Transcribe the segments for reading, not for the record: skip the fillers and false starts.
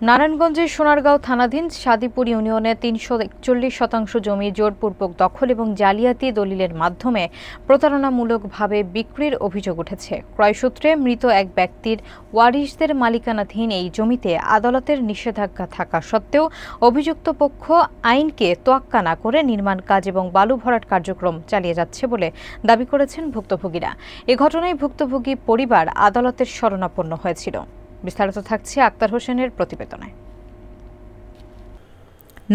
নারায়ণগঞ্জের সোনারগাঁও থানাধীন সাদিপুর ইউনিয়নে ৩৪১ জমি জোরপূর্বক দখল এবং জালিয়াতি দলিলের মাধ্যমে প্রতারণামূলকভাবে বিক্রির অভিযোগ উঠেছে। ক্রয়সূত্রে মৃত এক ব্যক্তির ওয়ারিশদের মালিকানাধীন এই জমিতে আদালতের নিষেধাজ্ঞা থাকা সত্ত্বেও অভিযুক্ত পক্ষ আইনকে তোয়াক্কা না করে নির্মাণ কাজ এবং বালু ভরাট কার্যক্রম চালিয়ে যাচ্ছে বলে দাবি করেছেন ভুক্তভোগীরা। এ ঘটনায় ভুক্তভোগী পরিবার আদালতের শরণাপন্ন হয়েছিল। বিস্তারিত থাকছে আক্তার হোসেনের প্রতিবেদনে।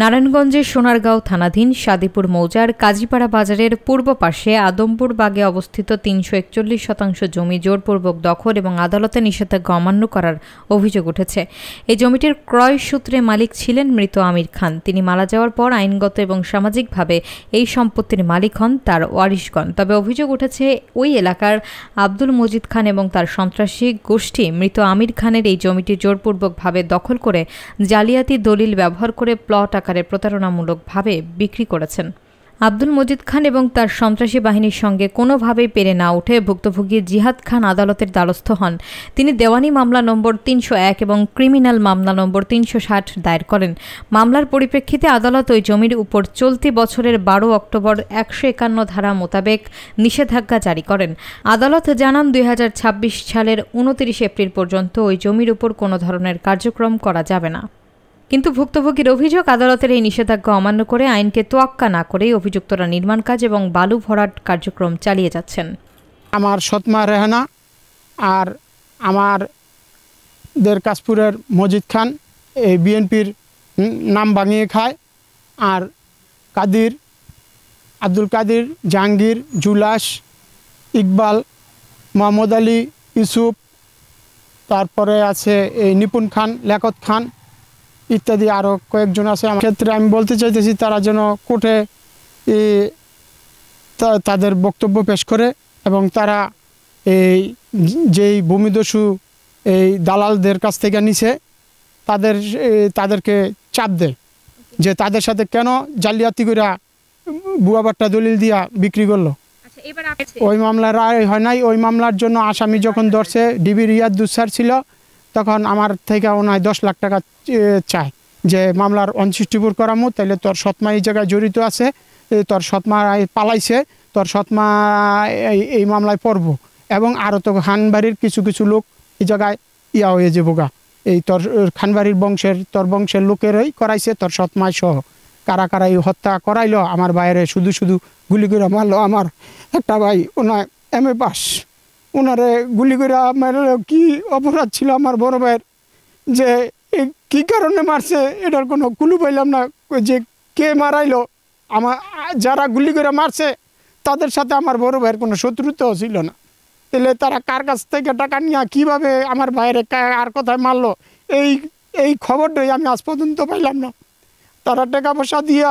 নারায়ণগঞ্জের সোনারগাঁও থানাধীন সাদিপুর মৌজার কাজীপাড়া বাজারের পূর্ব পাশে আদমপুর বাগে অবস্থিত ৩৪১ জমি জোরপূর্বক দখল এবং আদালতে নিষেধাজ্ঞা অমান্য করার অভিযোগ উঠেছে। এই জমিটির ক্রয় সূত্রে মালিক ছিলেন মৃত আমির খান। তিনি মারা যাওয়ার পর আইনগত এবং সামাজিকভাবে এই সম্পত্তির মালিক হন তার ওয়ারিশগণ। তবে অভিযোগ উঠেছে ওই এলাকার আব্দুল মজিদ খান এবং তার সন্ত্রাসী গোষ্ঠী মৃত আমির খানের এই জমিটি জোরপূর্বকভাবে দখল করে জালিয়াতি দলিল ব্যবহার করে প্লট আকারে প্রতারণামূলকভাবে বিক্রি করেছেন। আব্দুল মজিদ খান এবং তার সন্ত্রাসী বাহিনীর সঙ্গে কোনোভাবেই পেরে না উঠে ভুক্তভোগী জিহাদ খান আদালতের দ্বারস্থ হন। তিনি দেওয়ানি মামলা নম্বর ৩০১ এবং ক্রিমিনাল মামলা নম্বর ৩৬০ দায়ের করেন। মামলার পরিপ্রেক্ষিতে আদালত ওই জমির উপর চলতি বছরের ১২ অক্টোবর ১৫১ ধারা মোতাবেক নিষেধাজ্ঞা জারি করেন। আদালত জানান ২০২৬ সালের ২৯ এপ্রিল পর্যন্ত ওই জমির উপর কোনো ধরনের কার্যক্রম করা যাবে না। কিন্তু ভুক্তভোগীর অভিযোগ, আদালতের এই নিষেধাজ্ঞা অমান্য করে আইনকে তোয়াক্কা না করেই অভিযুক্তরা নির্মাণ কাজ এবং বালু ভরাট কার্যক্রম চালিয়ে যাচ্ছেন। আমার সৎমা রেহানা আর আমাদের কাশপুরের মজিদ খান এই বিএনপির নাম ভাঙিয়ে খায়। আর কাদির, আব্দুল কাদির, জাহাঙ্গীর, জুলাস, ইকবাল, মোহাম্মদ আলী, ইউসুফ, তারপরে আছে এই নিপুণ খান, লেখত খান ইত্যাদি আরও কয়েকজন আছে। আমার ক্ষেত্রে আমি বলতে চাইতেছি তারা যেন কোর্টে তাদের বক্তব্য পেশ করে এবং তারা এই যেই ভূমিদস্যু এই দালালদের কাছ থেকে নিছে তাদেরকে চাপ দেয় যে তাদের সাথে কেন জালিয়াতি করে ভুয়াবাট্টা দলিল দিয়া বিক্রি করলো। ওই মামলার রায় হয় নাই। ওই মামলার জন্য আসামি যখন ধরছে ডিবি রিয়াদ দুসার ছিল, তখন আমার থেকে ওনায় ১০ লাখ টাকা চায় যে মামলার অনসিষ্টিপুর করামু, তাইলে তোর সৎমা এই জায়গায় জড়িত আছে, তোর সৎমা পালাইছে, তোর সৎমা এই মামলায় পড়ব এবং আরও তো খানবাড়ির কিছু কিছু লোক এই জায়গায় হয়ে যাবো গা, এই তোর খানবাড়ির তোর বংশের লোকেরই করাইছে, তোর সৎমায় সহ কারা কারা এই হত্যা করাইলো। আমার বাইরে শুধু শুধু গুলি করে মারলো। আমার একটা ভাই ওনার MA পাস, ওনারে গুলি করে মারলো। কি অপরাধ ছিল আমার বড় ভাইয়ের যে কি কারণে মারছে এটার কোনো কুলু পাইলাম না যে কে মারাইলো। আমার যারা গুলি করে মারছে তাদের সাথে আমার বড় ভাইয়ের কোনো শত্রুতাও ছিল না। তাহলে তারা কার কাছ থেকে টাকা নিয়ে কীভাবে আমার ভাইয়ের আর কোথায় মারলো এই খবরটাই আমি আজ পর্যন্ত পাইলাম না। তারা টাকা পয়সা দিয়া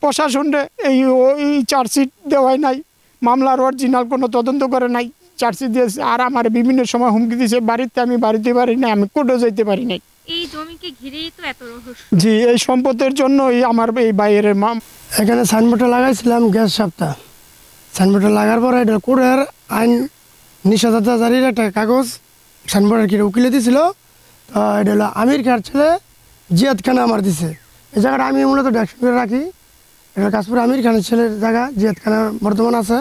প্রশাসনে এই চার্জশিট দেওয়াই নাই, মামলার অরিজিনাল কোনো তদন্ত করে নাই, চার্জশিট দিয়েছে। আর আমার বিভিন্ন সময় হুমকি দিয়েছে, আমি বাড়িতে পারি না, আমি কোর্টেও যাইতে পারি নাই। এই জমিকে ঘিরেই তো এত রহস্য। জি, এই সম্পদের জন্য আমার এই বাইরের এখানে সাইনবোর্ডটা লাগাইছিলাম গ্যাস সপ্তাহ। সাইনবোর্ডটা লাগার পরে এটা কোর্টের আইন নিষেধাজ্ঞা জারির একটা কাগজ সাইনবোর্ডের কিনে উকিলে দিয়েছিল। তো এটা হলো আমির খান ছেলে জিয়াদ খান আমার দিছে। এই জায়গাটা আমি মূলত ডেকশন করে রাখি। এটা কাশপুর আমির খানের ছেলের জায়গা, জিয়াদ খানের বর্তমান আছে।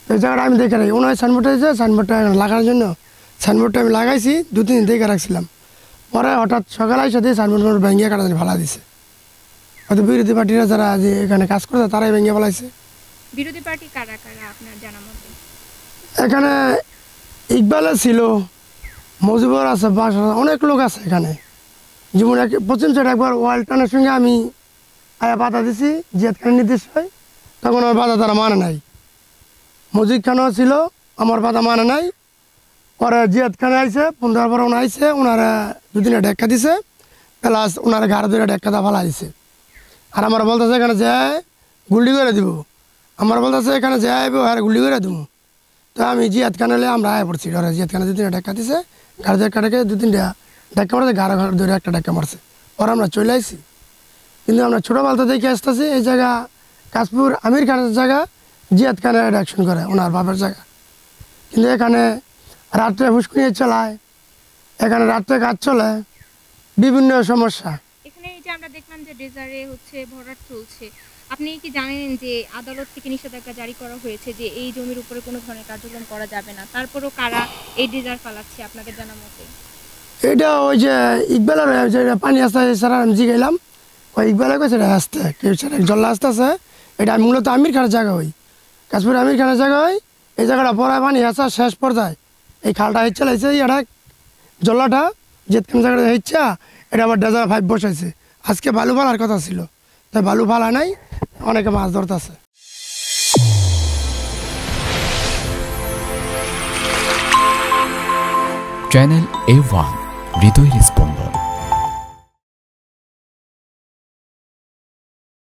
এই জায়গাটা আমি দেখে রাখি। ওনার সাইনবোর্ডটা দিয়েছে, সাইনবোর্ডটা লাগানোর জন্য সাইনবোর্ডটা আমি লাগাইছি, 2-3 দিন দেখে রাখছিলাম। পরে হঠাৎ সকালে এসে সাইনবোর্ড ভেঙে কাটা ভালা দিছে। হয়তো বিরোধী পার্টিরা যারা যে এখানে কাজ করছে তারাই ভেঙে ফেলাইছে। বিরোধী পার্টি কারা কারা আপনার জানা মতে? এখানে ইকবালে ছিল, মজিবর আছে, অনেক লোক আছে এখানে। যেমন পশ্চিম সাইড একবার ওয়ালটনের সঙ্গে আমি আয়া বাধা দিছি, জিয়াদ খানের নির্দেশ হয়, তখন আমার বাধা তারা মানে নাই। মজিদ খানও ছিল, আমার বাধা মানে নাই। পরে জিয়াদ খান আইসে, 15 পর ওনা আইসে, ওনারা 2 দিনে ডেক্কা দিছে, প্লাস ওনারা ঘাড়ে ধরে ডেক্কাটা ফালা দিছে। আর আমার বলতেছে এখানে যায় গুলি করে দিব, আমার বলতেছে এখানে যায় আইব আর গুলি করে দেবো। তো আমি জিয়াদ খান হলে আমরা আয় পড়ছি ঘরে। জিয়াদ খানে 2 দিনে ডেক্কা দিছে, ঘাড়ে ডেক্কা ডেকে 2-3টা ডেক্কা মারছে, ঘাড়ে ধরে একটা ডেক্কা মারছে। পরে আমরা চলে আসছি। কিন্তু আমরা ছোটো বালতা দেখে আসতেছি এই জায়গা কাশপুর আমির খানের জায়গা, জিয়াদ খানের অ্যাকশন করে ওনার বাপের জায়গা। কিন্তু এখানে রাত্রে হুস্কুনিয়ে চালায়, এখানে রাত্রে কাজ চলে, বিভিন্ন সমস্যা। এখানে এই যে আমরা দেখলাম যে ড্রেজারে হচ্ছে ভরাট চলছে, আপনি কি জানেন যে আদালত থেকে নিষেধাজ্ঞা জারি করা হয়েছে যে এই জমির উপরে কোনো ধরনের কার্যক্রম করা যাবে না, তারপরও কারা এই ড্রেজার ফালাচ্ছে আপনাদের জানা মতে? এটা ওই যে ইকবালের যে পানি আসতে স্যার আমি জিগাইলাম, ওই ইকবালে কইছে এটা আসতে কেউ সেটা জল্লা আসতেছে। এটা মূলত আমির খানের জায়গা হই, কাশপুর আমির খানের জায়গা হই। এই জায়গাটা পড়ায় পানি আসা শেষ পর্যায়ে এই খালটা হিচ্ছে লাগছে, এটা জল্লাটা যে জায়গাটা হিচ্ছা এটা আবার ডেজার 5 বসাইছে। আজকে বালু ফালার কথা ছিল, তাই বালু ফালা নাই, অনেকে মাছ ধরতেছে। চ্যানেল A1 হৃদয়ের স্পন্দন।